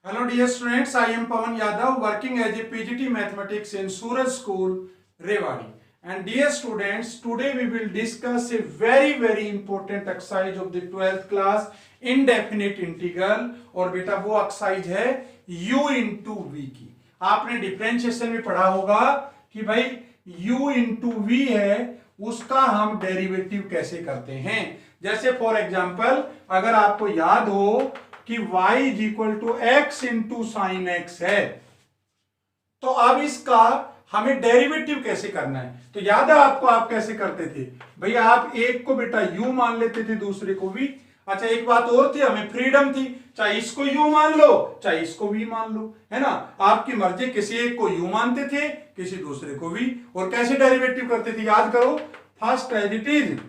Hello dear students, I am Pawan Yadav working as a PGT Mathematics in Suraj School, Rewari. And dear students, today we will discuss a very important exercise of the 12th class, indefinite integral. और बेटा वो exercise है u into v की। आपने differentiation में पढ़ा होगा कि भाई u into v है, उसका हम डेरिवेटिव कैसे करते हैं। जैसे फॉर एग्जांपल अगर आपको याद हो कि y is equal to x into sine x है, तो अब इसका हमें डेरिवेटिव कैसे करना है। तो याद है आपको, आप कैसे करते थे भैया, आप एक को बेटा u मान लेते थे, दूसरे को v। अच्छा एक बात और थी, हमें फ्रीडम थी, चाहे इसको u मान लो चाहे इसको v मान लो, है ना। आपकी मर्जी, किसी एक को u मानते थे, किसी दूसरे को v। और कैसे डेरिवेटिव करते थे याद करो, first as it is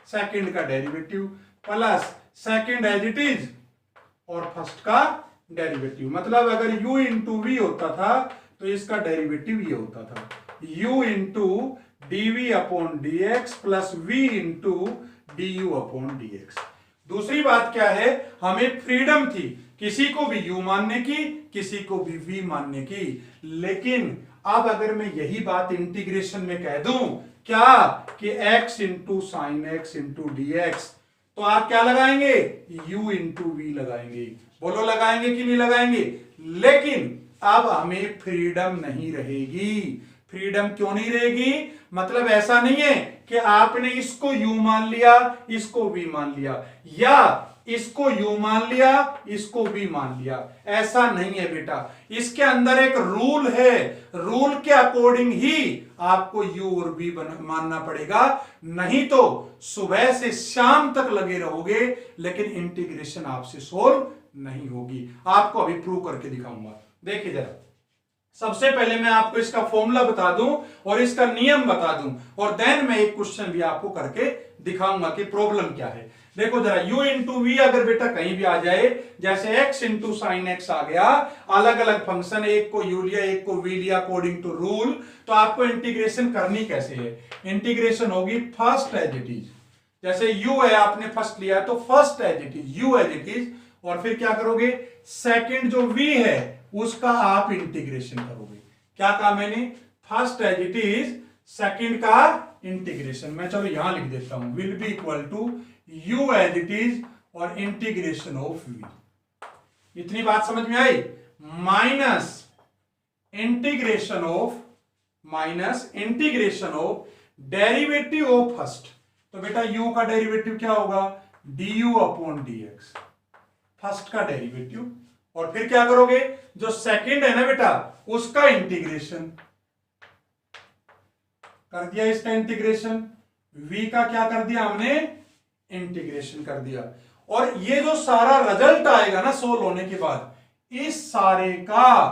second का derivative plus second as it is और फर्स्ट का डेरिवेटिव। मतलब अगर u इंटू वी होता था तो इसका डेरिवेटिव ये होता था u into dv upon dx plus v into du upon dx। दूसरी बात क्या है, हमें फ्रीडम थी किसी को भी u मानने की, किसी को भी v मानने की। लेकिन अब अगर मैं यही बात इंटीग्रेशन में कह दूं क्या कि x into sine x into dx, तो आप क्या लगाएंगे, u इंटू वी लगाएंगे। बोलो लगाएंगे कि नहीं लगाएंगे। लेकिन अब हमें फ्रीडम नहीं रहेगी। फ्रीडम क्यों नहीं रहेगी, मतलब ऐसा नहीं है कि आपने इसको u मान लिया, इसको v मान लिया, या इसको u मान लिया, इसको v मान लिया। ऐसा नहीं है बेटा, इसके अंदर एक रूल है, रूल के अकॉर्डिंग ही आपको u और v मानना पड़ेगा। नहीं तो सुबह से शाम तक लगे रहोगे लेकिन इंटीग्रेशन आपसे सोल्व नहीं होगी। आपको अभी प्रूव करके दिखाऊंगा। देखिए जरा, सबसे पहले मैं आपको इसका फॉर्मूला बता दूं और इसका नियम बता दूं, और देन मैं एक क्वेश्चन भी आपको करके दिखाऊंगा कि प्रॉब्लम क्या है। देखो जरा, u इंटू वी अगर बेटा कहीं भी आ जाए, जैसे x इंटू साइन एक्स आ गया, अलग अलग फंक्शन, एक को u लिया एक को v लिया अकॉर्डिंग टू रूल, तो आपको इंटीग्रेशन करनी कैसे है। इंटीग्रेशन होगी फर्स्ट एज इट इज, जैसे u है आपने फर्स्ट लिया तो first as it is, u as it is, और फिर क्या करोगे, सेकंड जो v है उसका आप इंटीग्रेशन करोगे। क्या कहा मैंने, first as it is, second का इंटीग्रेशन। मैं चलो यहां लिख देता हूं, will be equal to u as it is और इंटीग्रेशन ऑफ v। इतनी बात समझ में आई, minus integration of derivative of first. तो बेटा u का डेरिवेटिव क्या होगा, du अपॉन dx, फर्स्ट का डेरिवेटिव। और फिर क्या करोगे, जो सेकंड है ना बेटा उसका इंटीग्रेशन कर दिया, इसका इंटीग्रेशन, v का क्या कर दिया हमने, इंटीग्रेशन कर दिया। और ये जो सारा रिजल्ट आएगा ना सोल्व होने के बाद, इस सारे का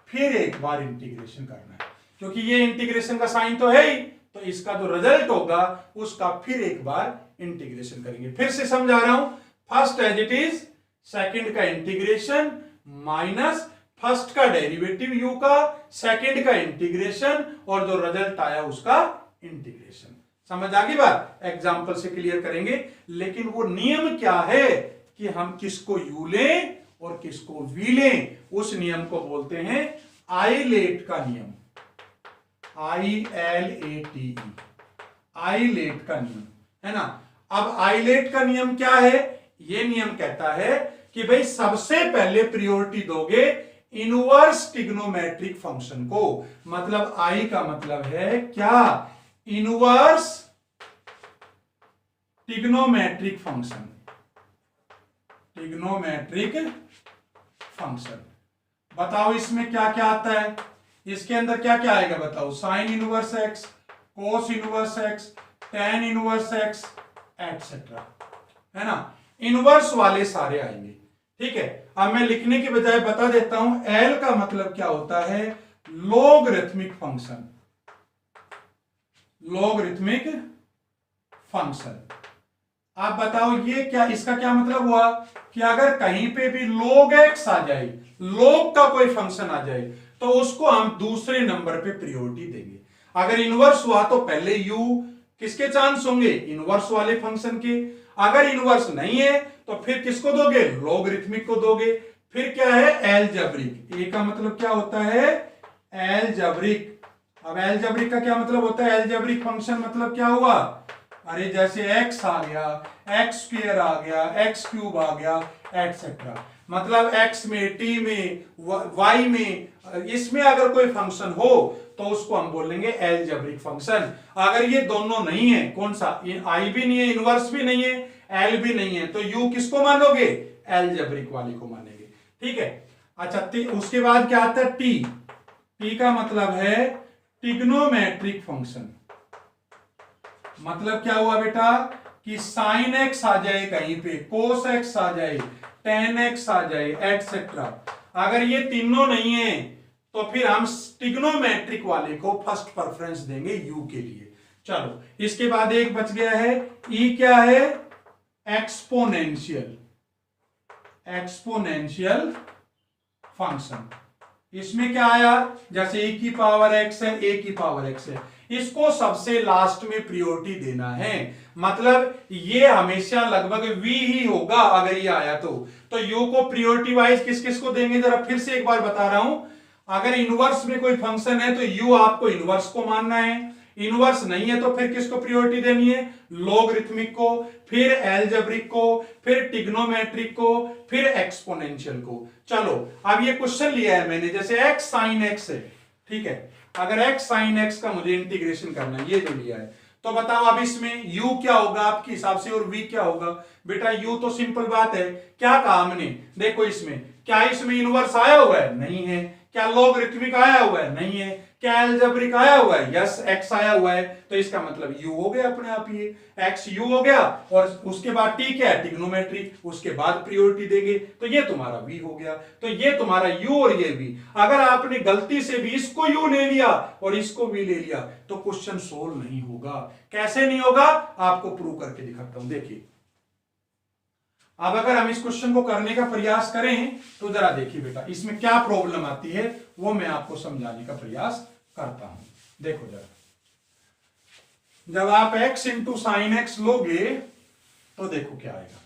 फिर एक बार इंटीग्रेशन करना है, क्योंकि ये इंटीग्रेशन का साइन तो है ही, तो इसका जो रिजल्ट होगा उसका फिर एक बार इंटीग्रेशन करेंगे। फिर से समझा रहा हूं, first as it is, second का इंटीग्रेशन माइनस फर्स्ट का डेरिवेटिव u का, सेकंड का इंटीग्रेशन, और जो रिजल्ट आया उसका इंटीग्रेशन। समझ आ गई बात, एग्जांपल से क्लियर करेंगे। लेकिन वो नियम क्या है कि हम किसको u लें और किसको v लें, उस नियम को बोलते हैं आइलेट का नियम, ILATE, आइलेट का नियम, है ना। अब आइलेट का नियम क्या है, ये नियम कहता है कि भाई सबसे पहले प्रायोरिटी दोगे इनवर्स ट्रिग्नोमेट्रिक फंक्शन को। मतलब आई का मतलब है क्या, inverse trigonometric function, trigonometric function. बताओ इसमें क्या क्या आता है, इसके अंदर क्या क्या आएगा बताओ, sine inverse x, cos inverse x, tan inverse x, etcetera, है ना। इनवर्स वाले सारे आएंगे, ठीक है। अब मैं लिखने की बजाय बता देता हूं, L का मतलब क्या होता है, लोगरिथमिक फंक्शन, लोगरिथमिक फंक्शन। आप बताओ ये क्या, इसका क्या मतलब हुआ कि अगर कहीं पे भी log x आ जाए, log का कोई फंक्शन आ जाए, तो उसको हम दूसरे नंबर पे प्रायोरिटी देंगे। अगर इनवर्स हुआ तो पहले u, किसके चांस होंगे, इनवर्स वाले फंक्शन के। अगर इनवर्स नहीं है तो फिर किसको दोगे, लॉगरिथमिक को दोगे। फिर क्या है एलजेब्रिक। ए का मतलब क्या होता है एलजेब्रिक। अब एलजेब्रिक का क्या मतलब होता है एलजेब्रिक फंक्शन मतलब क्या हुआ, अरे जैसे x आ गया, x स्क्वायर आ गया, x क्यूब आ गया एटसेट्रा, मतलब x में t में y में इसमें अगर कोई फंक्शन हो तो उसको हम बोलेंगे एलजेब्रिक फंक्शन। अगर ये दोनों नहीं है, कौन सा आई भी नहीं है, इनवर्स भी नहीं है, एल भी नहीं है, तो यू किसको मानोगे एलजेब्रिक वाले को मानेंगे। ठीक है। अच्छा उसके बाद क्या आता है टी। टी का मतलब है ट्रिग्नोमेट्रिक फंक्शन। मतलब क्या हुआ बेटा कि साइन एक्स आ जाए कहीं पे, कोस एक्स आ जाए, टेन एक्स आ जाए एटसेट्रा। अगर ये तीनों नहीं है तो फिर हम ट्रिग्नोमेट्रिक वाले को फर्स्ट प्रेफरेंस देंगे यू के लिए। चलो इसके बाद एक बच गया है ई। क्या है एक्सपोनेंशियल। Exponential function. इसमें क्या आया, जैसे ए की पावर एक्स है, ए की पावर एक्स है, इसको सबसे लास्ट में प्रियोरिटी देना है। मतलब ये हमेशा लगभग v ही होगा अगर ये आया तो u को प्रियोरिटी वाइज किस किस को देंगे, जरा फिर से एक बार बता रहा हूं। अगर इनवर्स में कोई फंक्शन है तो u आपको इनवर्स को मानना है, इनवर्स नहीं है तो फिर किसको प्रियोरिटी देनी है लॉगरिथमिक को, फिर एलजेब्रिक को, फिर ट्रिग्नोमेट्रिक को, फिर एक्सपोनेंशियल को। चलो अब ये क्वेश्चन लिया है मैंने, जैसे x sin x है, ठीक है, अगर x sin x का मुझे इंटीग्रेशन करना है, ये जो लिया है, तो बताओ अब इसमें u क्या होगा आपके हिसाब से और v क्या होगा। बेटा u तो सिंपल बात है, क्या कहा हमने, देखो इसमें क्या इसमें इनवर्स आया हुआ है, नहीं है। क्या लॉगरिथमिक आया हुआ है, नहीं है। क्या एलजेब्रिक आया हुआ है, यस x आया हुआ है, तो इसका मतलब u हो गया अपने आप, ये x u हो गया। और उसके बाद t क्या है ट्रिग्नोमेट्री, उसके बाद प्रियोरिटी देंगे, तो ये तुम्हारा v हो गया। तो ये तुम्हारा u और ये v। अगर आपने गलती से भी इसको u ले लिया और इसको v ले लिया तो क्वेश्चन सोल्व नहीं होगा। कैसे नहीं होगा आपको प्रूव करके दिखाता हूं, देखिए। अब अगर हम इस क्वेश्चन को करने का प्रयास करें तो जरा देखिए बेटा इसमें क्या प्रॉब्लम आती है, वो मैं आपको समझाने का प्रयास करता हूं। देखो जरा, जब आप x इंटू साइन एक्स लोगे तो देखो क्या आएगा,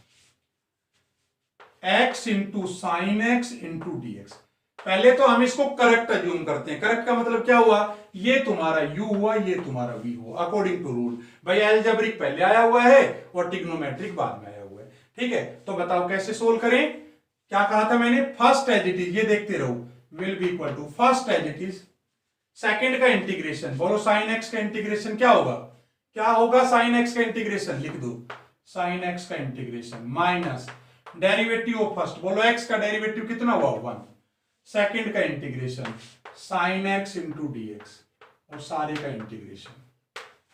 x into sine x into d x. पहले तो हम इसको करेक्ट अज्यूम करते हैं। करेक्ट का मतलब क्या हुआ, ये तुम्हारा u हुआ, ये तुम्हारा v हुआ, अकॉर्डिंग टू रूल। भाई एलजेब्रिक पहले आया हुआ है और ट्रिग्नोमेट्रिक बाद में आया हुआ है, ठीक है। तो बताओ कैसे सोल्व करें। क्या कहा था मैंने, फर्स्ट एज इट इज, ये देखते रहो, will be equal to first as it is, second का इंटीग्रेशन, बोलो साइन एक्स का इंटीग्रेशन क्या होगा, क्या होगा साइन एक्स का इंटीग्रेशन, लिख दो साइन एक्स का integration minus derivative of first, बोलो एक्स का डेरिवेटिव कितना हुआ 1, सेकंड का integration sine x into d x और सारे का इंटीग्रेशन।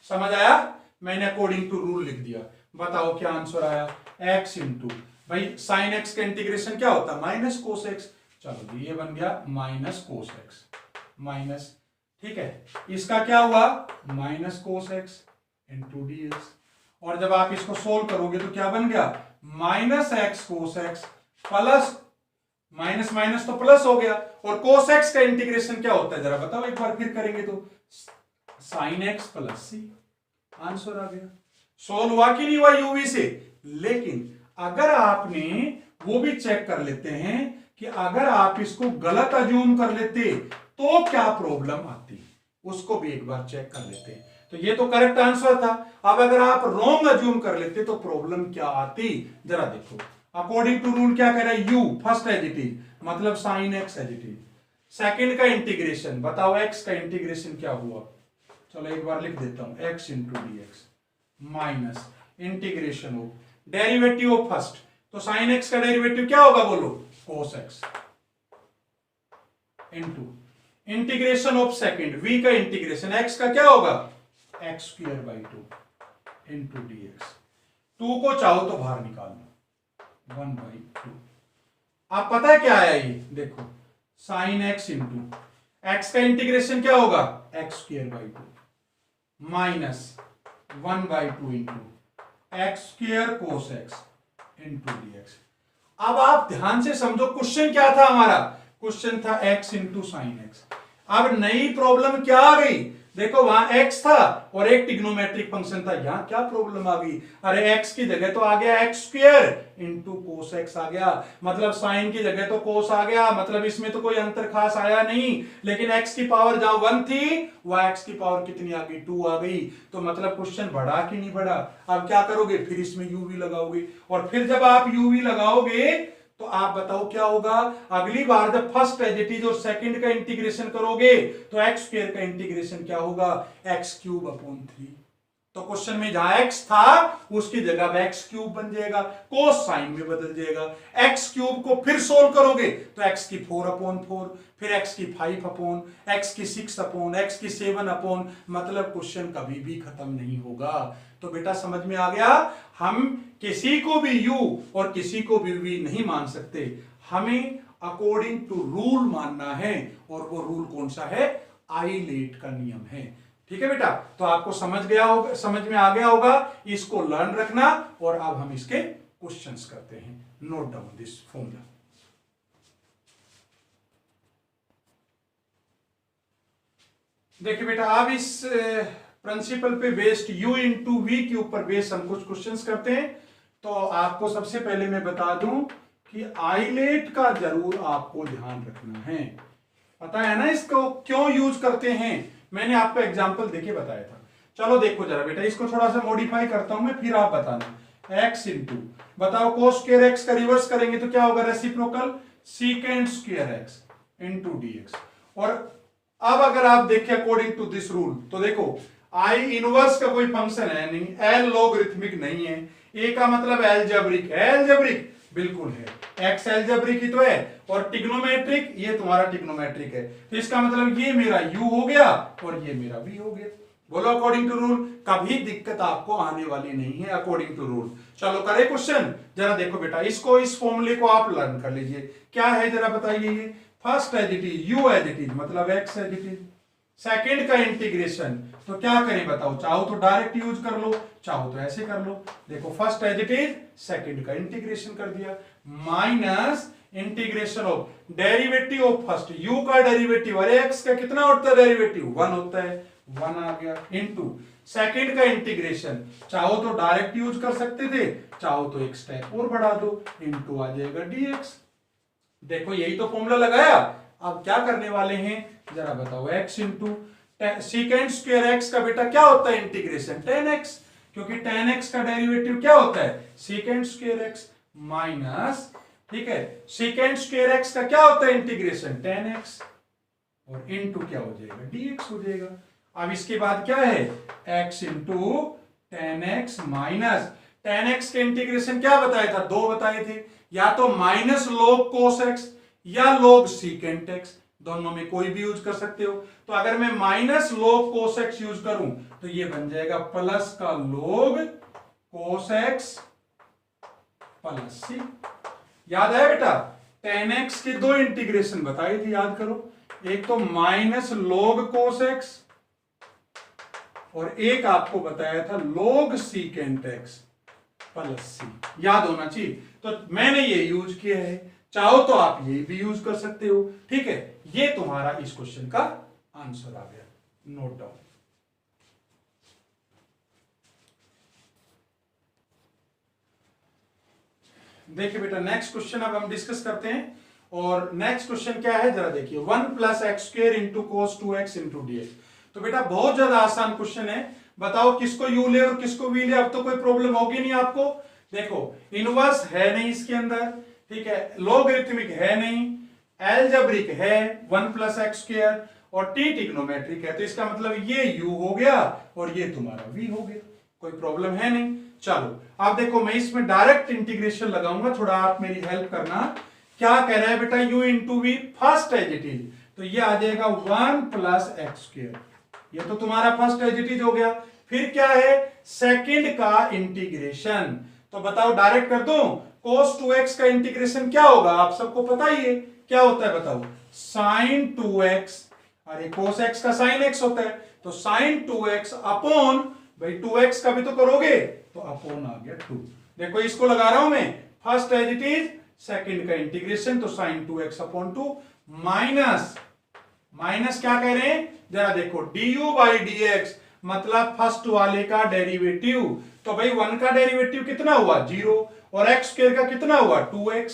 समझ आया, मैंने अकॉर्डिंग टू रूल लिख दिया। बताओ क्या आंसर आया, एक्स इंटू, भाई साइन एक्स का इंटीग्रेशन क्या होता है माइनस कोस एक्स, चलो ये बन गया माइनस कोस एक्स माइनस, ठीक है, इसका क्या हुआ minus cos x into d x. और जब आप इसको सोल्व करोगे तो क्या बन गया minus x cos x plus minus minus तो प्लस हो गया। और कोस एक्स का इंटीग्रेशन क्या होता है जरा बताओ एक बार, फिर करेंगे तो साइन एक्स प्लस सी, आंसर आ गया। सोल्व हुआ कि नहीं हुआ यूवी से। लेकिन अगर आपने वो भी चेक कर लेते हैं कि अगर आप इसको गलत अज्यूम कर लेते तो क्या प्रॉब्लम आती, उसको भी एक बार चेक कर लेते हैं। तो ये तो करेक्ट आंसर था। अब अगर आप रॉन्ग अज्यूम कर लेते तो प्रॉब्लम क्या आती, जरा देखो। अकॉर्डिंग टू रूल क्या कह रहा है, u first as it is, मतलब sine x as it is, second का इंटीग्रेशन, बताओ x का इंटीग्रेशन क्या हुआ, चलो एक बार लिख देता हूं x into d x minus integration of derivative of first, तो साइन एक्स का डेरिवेटिव क्या होगा बोलो cos x into integration of second v का इंटीग्रेशन x का क्या होगा x square by 2 into d x. 2 को चाहो तो बाहर निकाल लो 1 बाई 2। आप पता है क्या आया, ये देखो साइन एक्स इंटू एक्स का इंटीग्रेशन क्या होगा x square by 2 minus 1 by 2 into x square cos x into d x. अब आप ध्यान से समझो क्वेश्चन क्या था हमारा, क्वेश्चन था x इंटू साइन एक्स। अब नई प्रॉब्लम क्या आ गई, देखो वहां x था और एक ट्रिग्नोमेट्रिक फंक्शन था, यहां क्या प्रॉब्लम आ गई? अरे x की जगह तो आ गया x square into cos x आ गया, मतलब साइन की जगह तो कोस आ गया, मतलब इसमें तो कोई अंतर खास आया नहीं। लेकिन x की पावर जहां 1 थी वहां x की पावर कितनी आ गई? 2 आ गई। तो मतलब क्वेश्चन बढ़ा कि नहीं बढ़ा? अब क्या करोगे? फिर इसमें u v लगाओगे, और फिर जब आप u v लगाओगे तो आप बताओ क्या होगा? अगली बार जब फर्स्ट एज इट इज और सेकंड का इंटीग्रेशन करोगे तो एक्स स्क्वायर का इंटीग्रेशन क्या होगा? X cube upon 3। तो क्वेश्चन में जहां x था उसकी जगह एक्स क्यूब बन जाएगा, कोस साइन में बदल जाएगा। एक्स क्यूब को फिर सोल्व करोगे तो x की 4 अपॉन 4, फिर x की 5 अपॉन, x की 6 अपॉन, x की 7 अपॉन, मतलब क्वेश्चन कभी भी खत्म नहीं होगा। तो बेटा समझ में आ गया, हम किसी को भी u और किसी को भी v नहीं मान सकते, हमें अकॉर्डिंग टू रूल मानना है, और वो रूल कौन सा है? आइलेट का नियम है। ठीक है बेटा, तो आपको समझ गया होगा, समझ में आ गया होगा, इसको लर्न रखना। और अब हम इसके क्वेश्चंस करते हैं। Note down this formula. देखिए बेटा, अब इस प्रिंसिपल पे बेस्ड u इंटू वी के ऊपर बेस्ड हम कुछ क्वेश्चंस करते हैं। तो आपको सबसे पहले मैं बता दूं कि आइलेट का जरूर आपको ध्यान रखना है। पता है ना इसको क्यों यूज करते हैं? मैंने आपको एग्जांपल देके बताया था। चलो देखो जरा बेटा, इसको थोड़ा सा मॉडिफाई करता हूं मैं, फिर आप बताना। x इंटू, बताओ कोस स्क्वायर x का रिवर्स करेंगे तो क्या होगा? Reciprocal secant square x into dx। और अब अगर आप देखें अकॉर्डिंग टू दिस रूल, तो देखो आई इनवर्स का कोई फंक्शन है नहीं, एल लॉगरिथमिक नहीं है, ए का मतलब एलजेब्रिक है। एलजेब्रिक बिल्कुल है, एक्स एलजेब्रिक ही तो है, और टिग्नोमेट्रिक ये तुम्हारा टिग्नोमेट्रिक है। तो इसका मतलब ये मेरा u हो गया और ये मेरा v हो गया। बोलो अकॉर्डिंग टू रूल, कभी दिक्कत आपको आने वाली नहीं है अकॉर्डिंग टू रूल। चलो करे क्वेश्चन, जरा देखो बेटा, इसको इस फॉर्मूले को आप लर्न कर लीजिए। क्या है जरा बताइए? ये first as it is u as it is मतलब x as it is, second का इंटीग्रेशन, तो क्या करें बताओ? चाहो तो डायरेक्ट यूज कर लो, चाहो तो ऐसे कर लो। देखो first as it is, second का इंटीग्रेशन कर दिया, minus integration of derivative of first, u का डेरिवेटिव, अरे x का कितना होता है डेरिवेटिव? 1 होता है, 1 आ गया, इंटू सेकेंड का इंटीग्रेशन, चाहो तो डायरेक्ट यूज कर सकते थे, चाहो तो एक स्टेप और बढ़ा दो, इंटू आ जाएगा dx। देखो यही तो फॉर्मूला लगाया। अब क्या करने वाले हैं जरा बताओ? x into secant square x का बेटा क्या होता है? इंटीग्रेशन 10x, क्योंकि 10x का डेरिवेटिव क्या होता है? सीकेंड स्क्वायर x, माइनस, ठीक है, सीकेंड स्क्वायर x का क्या होता है? इंटीग्रेशन 10x, और इंटू क्या हो जाएगा? dx हो जाएगा। अब इसके बाद क्या है? x into 10x minus 10x के इंटीग्रेशन क्या बताया था? 2 बताए थे, या तो माइनस log cos x या log secant x, दोनों में कोई भी यूज कर सकते हो। तो अगर मैं minus log cos x use करूं तो ये बन जाएगा प्लस का log cos x plus c। याद है बेटा? 10x के 2 इंटीग्रेशन बताए थे, याद करो। एक तो माइनस log cos x और एक आपको बताया था log secant x प्लस सी, याद होना चाहिए। तो मैंने ये यूज किया है, चाहो तो आप ये भी यूज कर सकते हो। ठीक है, ये तुम्हारा इस क्वेश्चन का आंसर आ गया। Note down. देखिए बेटा, नेक्स्ट क्वेश्चन अब हम डिस्कस करते हैं। और नेक्स्ट क्वेश्चन क्या है जरा देखिए, 1 plus x square into cos 2x into dx। तो बेटा बहुत ज्यादा आसान क्वेश्चन है, बताओ किसको u ले और किसको v ले। अब तो कोई प्रॉब्लम होगी नहीं आपको। देखो इनवर्स है नहीं इसके अंदर, ठीक है, लॉगरिथमिक है नहीं, एलजेब्रिक है 1 प्लस एक्स स्क्वायर, और t ट्रिग्नोमेट्रिक है। तो इसका मतलब ये u हो गया और ये तुम्हारा v हो गया, कोई प्रॉब्लम है नहीं। चलो आप देखो, मैं इसमें डायरेक्ट इंटीग्रेशन लगाऊंगा, थोड़ा आप मेरी हेल्प करना। क्या कह रहा है बेटा? u into v first as it is, तो ये आ जाएगा 1 प्लस एक्स स्क्वायर, ये तो तुम्हारा फर्स्ट एज इट इज हो गया। फिर क्या है? सेकंड का इंटीग्रेशन, तो बताओ डायरेक्ट कर दो। cos 2x का इंटीग्रेशन क्या होगा? आप सबको पता ही है क्या होता है, बताओ? sin 2x, अरे cos x का sin x होता है, तो sin 2x अपॉन, भाई 2x का भी तो करोगे, तो अपॉन आ गया 2। देखो इसको लगा रहा हूं मैं, first as it is, second का इंटीग्रेशन, तो sin 2x upon 2 minus minus क्या कह रहे हैं जरा देखो, du बाई डी एक्स, मतलब फर्स्ट वाले का डेरिवेटिव। तो भाई 1 का डेरिवेटिव कितना हुआ 0, और एक्स स्क्वायर का कितना हुआ 2x।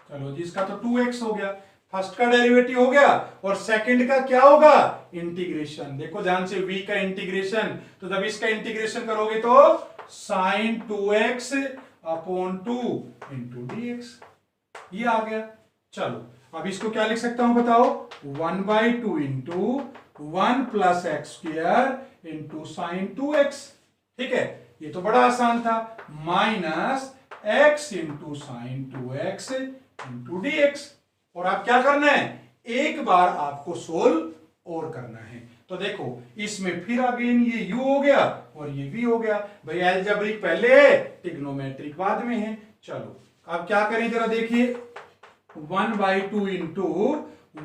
चलो जी, इसका तो 2x हो गया, फर्स्ट का डेरिवेटिव हो गया, और सेकंड का क्या होगा इंटीग्रेशन। देखो ध्यान से, v का इंटीग्रेशन, तो जब इसका इंटीग्रेशन करोगे तो sin 2x upon 2 into D, ये आ गया। चलो अब इसको क्या लिख सकता हूं बताओ, 1/2 into 1 plus x square into sine 2x। ठीक है, ये तो बड़ा आसान था, minus x into sine 2x into D. और आप क्या करना है, एक बार आपको सोल्व और करना है। तो देखो इसमें फिर अगेन ये u हो गया और ये v हो गया। भाई अलजेब्रिक पहले है, ट्रिग्नोमेट्रिक बाद में है। चलो अब क्या करें जरा देखिए, 1/2 into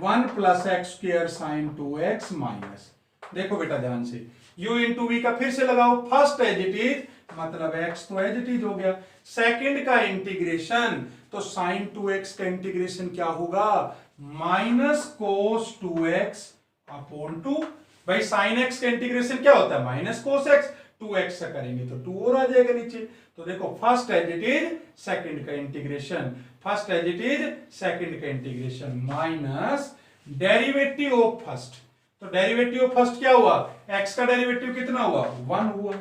1 plus x square sine 2x minus, देखो बेटा ध्यान से, u इंटू वी का फिर से लगाओ, फर्स्ट एज इट इज मतलब x तो एज इट इज हो गया, सेकंड का इंटीग्रेशन, तो साइन 2x का इंटीग्रेशन क्या होगा माइनस कोस 2x अपॉन 2। भाई साइन x का इंटीग्रेशन क्या होता है माइनस कोस x, 2x से करेंगे तो 2 और आ जाएगा नीचे। तो देखो first as it is second का integration, first as it is second का integration minus derivative of first. तो डेरिवेटिव ऑफ फर्स्ट क्या हुआ, x का डेरिवेटिव कितना हुआ 1 हुआ,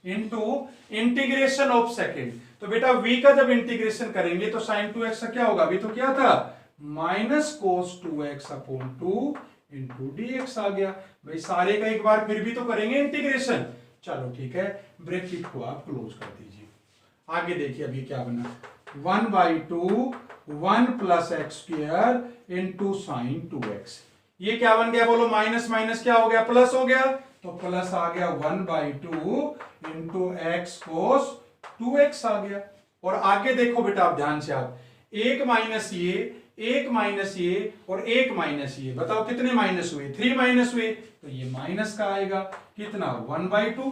इनटू इंटीग्रेशन ऑफ सेकंड। तो बेटा v का जब इंटीग्रेशन करेंगे तो sin 2x का क्या होगा, अभी तो क्या था minus cos 2x upon 2 into dx आ गया। भाई सारे का एक बार फिर भी तो करेंगे इंटीग्रेशन। चलो ठीक है, ब्रैकेट को आप क्लोज कर दीजिए। आगे देखिए अभी क्या बना, 1/2 1 plus x square into sine 2x। ये क्या बन गया बोलो, माइनस माइनस क्या हो गया प्लस हो गया, तो प्लस आ गया 1/2 इंटू एक्स कोस 2x आ गया। और आगे देखो बेटा आप ध्यान से, आप एक माइनस ये, एक माइनस ये और एक माइनस ये, बताओ कितने माइनस हुए 3 माइनस हुए, तो ये माइनस का आएगा कितना 1/2।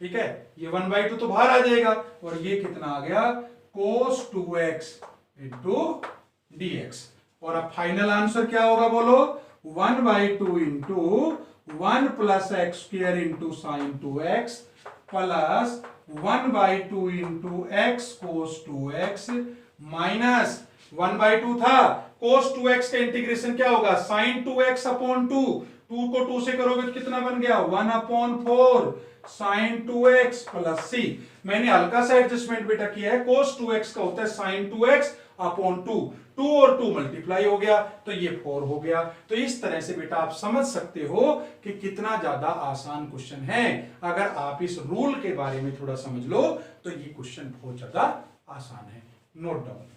ठीक है, ये 1/2 तो बाहर आ जाएगा, और ये कितना आ गया कोस 2x इंटू dx। और अब फाइनल आंसर क्या होगा बोलो, 1/2 into 1 plus x square into sine 2x plus 1/2 into x cos 2x minus 1/2 था, कोस 2x का इंटीग्रेशन क्या होगा साइन 2x अपॉन 2, 2 को 2 से करोगे तो कितना बन गया 1/4 साइन 2x प्लस c। मैंने हल्का सा एडजस्टमेंट बेटा किया है, कोस 2x का होता है साइन 2x अपॉन 2, 2 और 2 मल्टीप्लाई हो गया तो ये 4 हो गया। तो इस तरह से बेटा आप समझ सकते हो कि कितना ज्यादा आसान क्वेश्चन है। अगर आप इस रूल के बारे में थोड़ा समझ लो तो ये क्वेश्चन बहुत ज्यादा आसान है। Note down.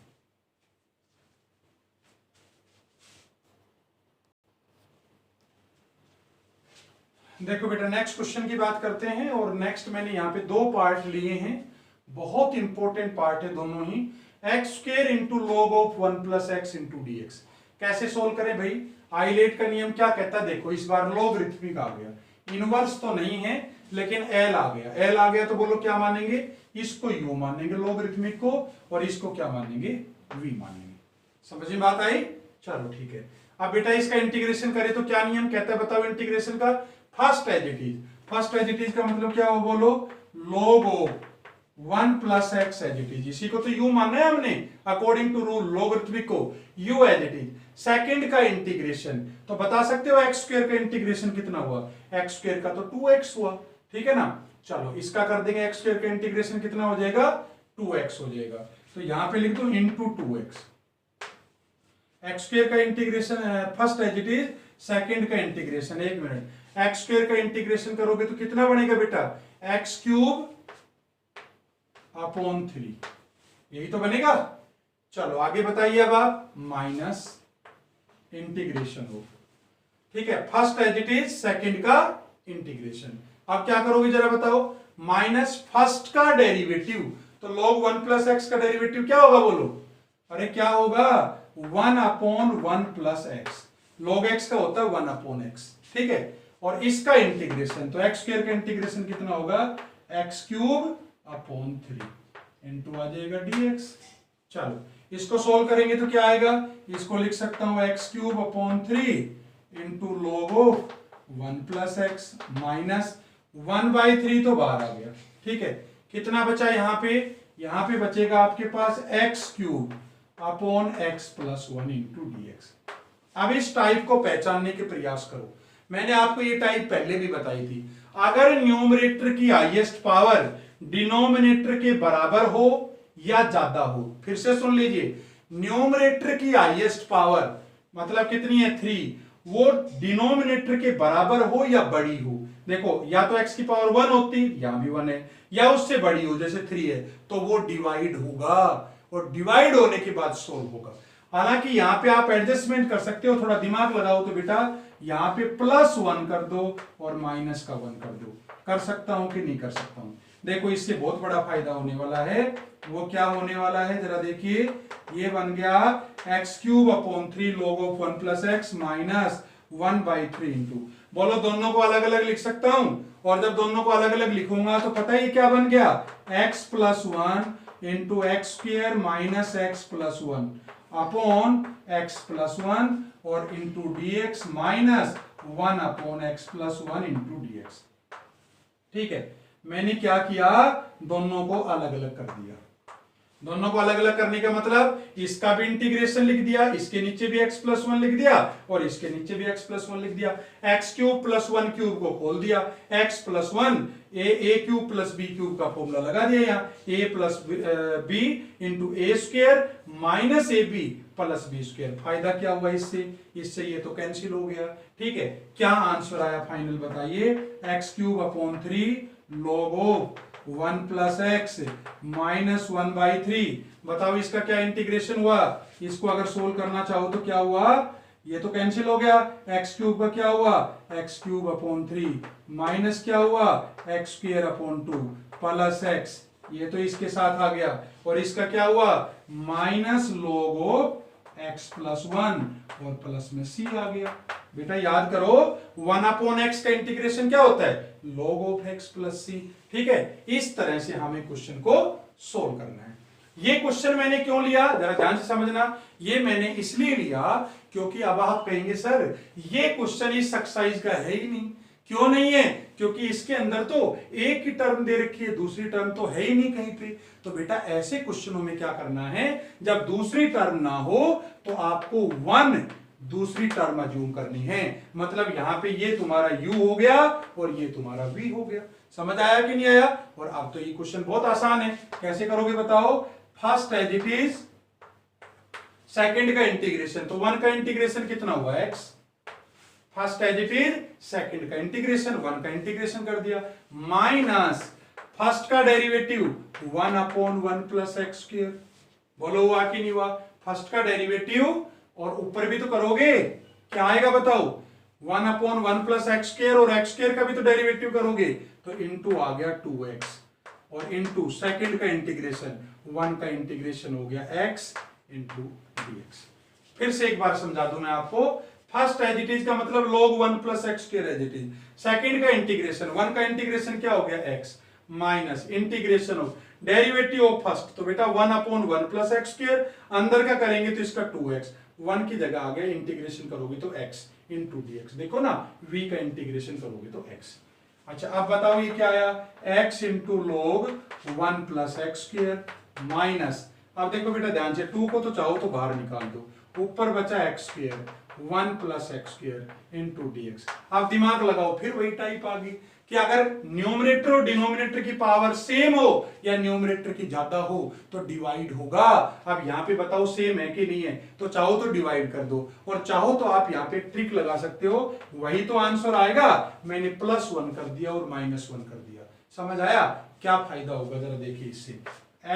देखो बेटा नेक्स्ट क्वेश्चन की बात करते हैं, और नेक्स्ट मैंने यहाँ पे 2 पार्ट लिए हैं, बहुत इंपॉर्टेंट पार्ट है दोनों ही। X square into log of 1 plus x into d x कैसे सोल्व करें भाई, आइलेट का नियम क्या कहता है, देखो इस बार लॉगरिथमिक आ गया, इनवर्स तो नहीं है लेकिन एल आ गया, एल आ गया तो बोलो क्या मानेंगे, इसको यू मानेंगे लॉगरिथमिक को, और इसको क्या मानेंगे वी मानेंगे। समझ में बात आई, चलो ठीक है। अब बेटा इसका इंटीग्रेशन करें तो क्या नियम कहता है बताओ इंटीग्रेशन का, first as it is, first as it is का मतलब क्या हो बोलो, log of 1 plus x as it is, इसी को तो u माना है हमने अकॉर्डिंग टू रूल लॉगरिथमिक को u as it is. Second का इंटीग्रेशन तो बता सकते हो एक्स स्क्वायर का इंटीग्रेशन कितना हुआ, एक्स स्क्वायर का तो 2x हुआ, ठीक है ना। चलो इसका कर देंगे, एक्स स्क्वायर का इंटीग्रेशन कितना हो जाएगा 2x हो जाएगा, तो यहां पे लिख दो इंटू 2x। एक्स स्क्वायर का integration first as it is, second का इंटीग्रेशन, एक मिनट, एक्स स्क्वायर का इंटीग्रेशन करोगे तो कितना बनेगा बेटा एक्स क्यूब अपॉन 3, यही तो बनेगा। चलो आगे बताइए अब आप, माइनस इंटीग्रेशन हो, ठीक है, first as it is second का इंटीग्रेशन। अब क्या करोगे जरा बताओ, माइनस फर्स्ट का डेरिवेटिव, तो log 1 प्लस एक्स का डेरिवेटिव क्या होगा बोलो, अरे क्या होगा 1 upon 1 plus x, log x का होता है 1 अपॉन एक्स, ठीक है। और इसका इंटीग्रेशन तो एक्स स्क्वायर का इंटीग्रेशन कितना होगा एक्स क्यूब अपॉन 3 इंटू आ जाएगा dx। चलो इसको सोल्व करेंगे तो क्या आएगा, इसको लिख सकता हूं x cube upon 3 into log of 1 plus x minus 1/3 तो बाहर आ गया। ठीक है, कितना बचा यहाँ पे? यहाँ पे बचेगा आपके पास x cube upon x plus 1 into d x. अब इस टाइप को पहचानने के प्रयास करो। मैंने आपको ये टाइप पहले भी बताई थी। अगर न्यूमरेटर की हाईएस्ट पावर डिनोमिनेटर के बराबर हो या ज्यादा हो, फिर से सुन लीजिए, न्यूमरेटर की हाईएस्ट पावर मतलब कितनी है 3, वो डिनोमिनेटर के बराबर हो या बड़ी हो। देखो, या तो x की पावर 1 होती, यहां भी 1 है, या उससे बड़ी हो जैसे 3 है, तो वो डिवाइड होगा और डिवाइड होने के बाद सोल्व होगा। हालांकि यहां पे आप एडजस्टमेंट कर सकते हो, थोड़ा दिमाग लगाओ तो बेटा यहां पे +1 कर दो और माइनस का 1 कर दो। कर सकता हूं कि नहीं कर सकता हूं? देखो, इससे बहुत बड़ा फायदा होने वाला है। वो क्या होने वाला है जरा देखिए, ये बन गया x cube upon 3 log of 1 plus x minus 1/3 into, बोलो दोनों को अलग अलग लिख सकता हूं, और जब दोनों को अलग अलग लिखूंगा तो पता है क्या बन गया, x plus 1 into x square minus x plus 1 upon x plus 1 और into d x minus 1 upon x plus 1 into d x. ठीक है, मैंने क्या किया, दोनों को अलग अलग कर दिया। दोनों को अलग अलग करने का मतलब इसका भी इंटीग्रेशन लिख दिया, इसके नीचे भी x प्लस 1 लिख दिया और इसके नीचे भी x प्लस 1 लिख दिया। एक्स क्यूब प्लस 1 क्यूब को खोल दिया, x plus 1 a cube plus b cube का फॉर्मूला लगा दिया, यहाँ a plus b into a square minus a b plus b square. फायदा क्या हुआ इससे ये तो कैंसिल हो गया। ठीक है, क्या आंसर आया फाइनल बताइए, x cube upon 3 log of 1 plus x minus 1/3। बताओ इसका क्या इंटीग्रेशन हुआ, इसको अगर सोल्व करना चाहो तो क्या हुआ, ये तो कैंसिल हो गया, एक्स क्यूब का क्या हुआ, एक्स क्यूब अपॉन 3 माइनस क्या हुआ, x square upon 2 plus x, ये तो इसके साथ आ गया, और इसका क्या हुआ minus log of x plus 1 और प्लस में सी आ गया। बेटा याद करो 1 अपॉन एक्स का इंटीग्रेशन क्या होता है, log ऑफ एक्स प्लस सी। ठीक है, इस तरह से हमें क्वेश्चन को सोल्व करना है। ये क्वेश्चन मैंने क्यों लिया, जरा ध्यान से समझना, ये मैंने इसलिए लिया क्योंकि अब आप कहेंगे सर ये क्वेश्चन इस एक्सरसाइज का है ही नहीं। क्यों नहीं है, क्योंकि इसके अंदर तो एक ही टर्म दे रखी है, दूसरी टर्म तो है ही नहीं कहीं पे। तो बेटा ऐसे क्वेश्चनों में क्या करना है, जब दूसरी टर्म ना हो तो आपको 1 दूसरी टर्म अज्यूम करनी है। मतलब यहां पे ये तुम्हारा u हो गया और ये तुम्हारा v हो गया। समझ आया कि नहीं आया? और अब तो ये क्वेश्चन बहुत आसान है, कैसे करोगे बताओ। First as it is second का इंटीग्रेशन, तो 1 का इंटीग्रेशन कितना हुआ x, first as it is second का इंटीग्रेशन 1 का इंटीग्रेशन कर दिया, माइनस फर्स्ट का derivative 1 upon 1 plus x square. बोलो हुआ कि नहीं हुआ, फर्स्ट का डेरिवेटिव और ऊपर भी तो करोगे, क्या आएगा बताओ, 1 अपॉन 1 प्लस एक्स स्क्वायर, और एक्स स्क्वायर का भी तो डेरिवेटिव करोगे तो इनटू आ गया 2x, और इनटू सेकंड का इंटीग्रेशन 1 का इंटीग्रेशन हो गया x इंटू dx। फिर से एक बार समझा दूं मैं आपको, फर्स्ट एज इट इज का मतलब log 1 plus x square as it is, second का इंटीग्रेशन 1 का इंटीग्रेशन क्या हो गया x minus integration of derivative of first, तो बेटा 1 अपॉन 1 प्लस एक्स स्क्वायर, अंदर का करेंगे तो इसका 2x, 1 की जगह आ गया, इंटीग्रेशन करोगे तो x इंटू dx। देखो ना, v का इंटीग्रेशन करोगे तो x। अच्छा अब बताओ ये क्या आया, x into log 1 plus x square minus, अब देखो बेटा ध्यान से, 2 को तो चाहो तो बाहर निकाल दो, ऊपर बचा x square 1 plus x square into dx। अब दिमाग लगाओ, फिर वही टाइप आ गई कि अगर न्यूमरेटर और डिनोमिनेटर की पावर सेम हो या न्यूमरेटर की ज्यादा हो तो डिवाइड होगा। अब यहाँ पे बताओ सेम है कि नहीं है, तो चाहो तो डिवाइड कर दो, और चाहो तो आप यहाँ पे ट्रिक लगा सकते हो, वही तो आंसर आएगा। मैंने +1 कर दिया और -1 कर दिया। समझ आया क्या फायदा होगा, जरा देखिए इससे,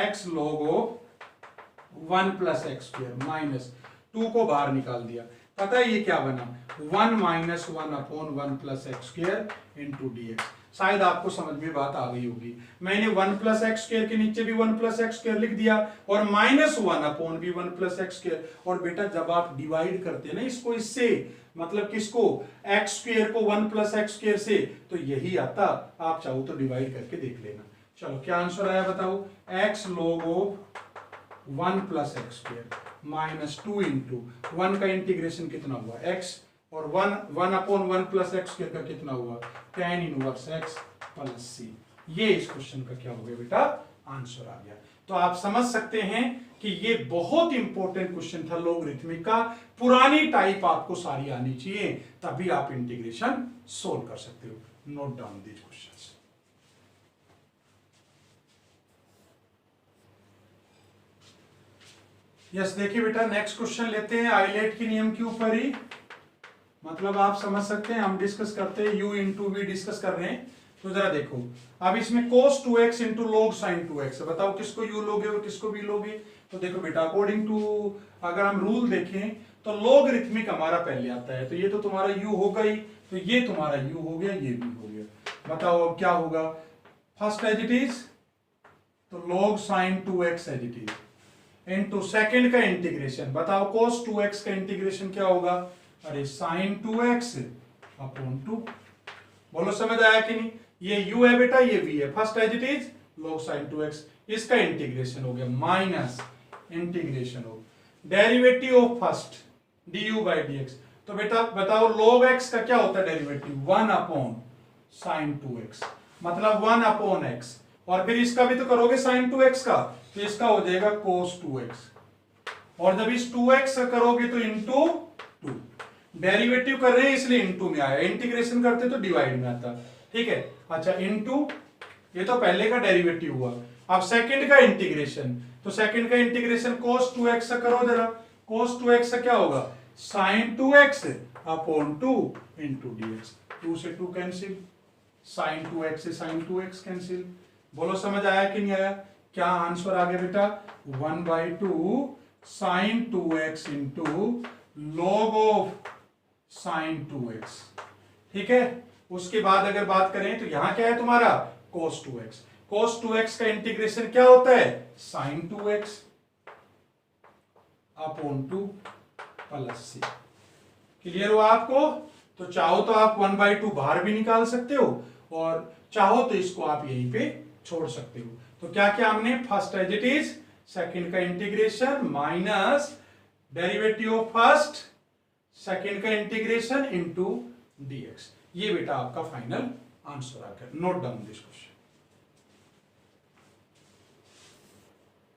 x log of 1 plus x square minus 2 को बाहर निकाल दिया, पता है ये क्या बना, 1 minus 1 upon 1 plus x square into dx। शायद आपको समझ में बात आ गई होगी। मैंने 1 प्लस एक्स स्क्वायर के नीचे भी 1 प्लस एक्स स्क्वायर लिख दिया और -1 अपॉन भी 1 प्लस एक्स स्क्वायर। और बेटा जब आप डिवाइड करते हैं ना इसको इससे, मतलब किसको, एक्स स्क्वायर को 1 प्लस एक्स स्क्वायर से, तो यही आता। आप चाहो तो डिवाइड करके देख लेना। चलो क्या आंसर आया बताओ, x log of 1 plus x square minus 2 into 1 का इंटीग्रेशन कितना हुआ x और 1/1 प्लस एक्स स्क्वायर का कितना हुआ, tan इनवर्स एक्स प्लस सी। ये इस क्वेश्चन का क्या हो गया बेटा, आंसर आ गया। तो आप समझ सकते हैं कि ये बहुत इंपॉर्टेंट क्वेश्चन था लोगरिथमिक का। पुरानी टाइप आपको सारी आनी चाहिए, तभी आप इंटीग्रेशन सोल्व कर सकते हो। Note down these questions. Yes, देखिए बेटा नेक्स्ट क्वेश्चन लेते हैं आइलेट के नियम के ऊपर ही। मतलब आप समझ सकते हैं, हम डिस्कस करते हैं u इंटू वी डिस्कस कर रहे हैं। तो जरा देखो, अब इसमें cos 2x into log sin 2x, बताओ किसको u लोगे और किसको v लोगे। तो देखो बेटा, अकॉर्डिंग टू अगर हम रूल देखें तो लोगरिथमिक हमारा पहले आता है, तो ये तो तुम्हारा u होगा ही, तो ये तुम्हारा u हो गया, ये v हो गया। बताओ अब क्या होगा, फर्स्ट एज इट इज तो log sin 2x as it is into second का इंटीग्रेशन। बताओ cos 2x का इंटीग्रेशन क्या होगा, अरे sin 2x अपॉन 2। बोलो समझ आया कि नहीं। ये u है बेटा, ये v है, first as it is log sin 2x, इसका इंटीग्रेशन हो गया माइनस इंटीग्रेशन हो derivative of first du by dx। तो बेटा बताओ log x का क्या होता है डेरिवेटिव, 1 अपॉन sin 2x, मतलब 1 अपॉन x, और फिर इसका भी तो करोगे sin 2x का, तो इसका हो जाएगा cos 2x, और जब इस 2x का करोगे तो इंटू 2। डेरिवेटिव कर रहे हैं इसलिए इंटू में आया, इंटीग्रेशन करते तो डिवाइड में आता। ठीक है, अच्छा इंटू, ये तो पहले का डेरिवेटिव हुआ। अब सेकंड का इंटीग्रेशन, तो सेकंड का इंटीग्रेशन cos 2x का करो जरा। cos 2x का क्या होगा, sin 2x upon 2 into dx। 2 से 2 कैंसिल, sin 2x से sin 2x कैंसिल। बोलो समझ आया कि नहीं आया। क्या आंसर आ गया बेटा, 1/2 sin 2x into log of sin 2x। ठीक है, उसके बाद अगर बात करें तो यहां क्या है तुम्हारा cos 2x। cos 2x का इंटीग्रेशन क्या होता है, sin 2x अपॉन 2 प्लस सी। क्लियर हुआ आपको। तो चाहो तो आप 1/2 बाहर भी निकाल सकते हो, और चाहो तो इसको आप यहीं पे छोड़ सकते हो। तो क्या क्या हमने, first as it is, second का integration minus derivative of first, second का इंटीग्रेशन इनटू dx। ये बेटा आपका फाइनल आंसर आ गया। Note down this question.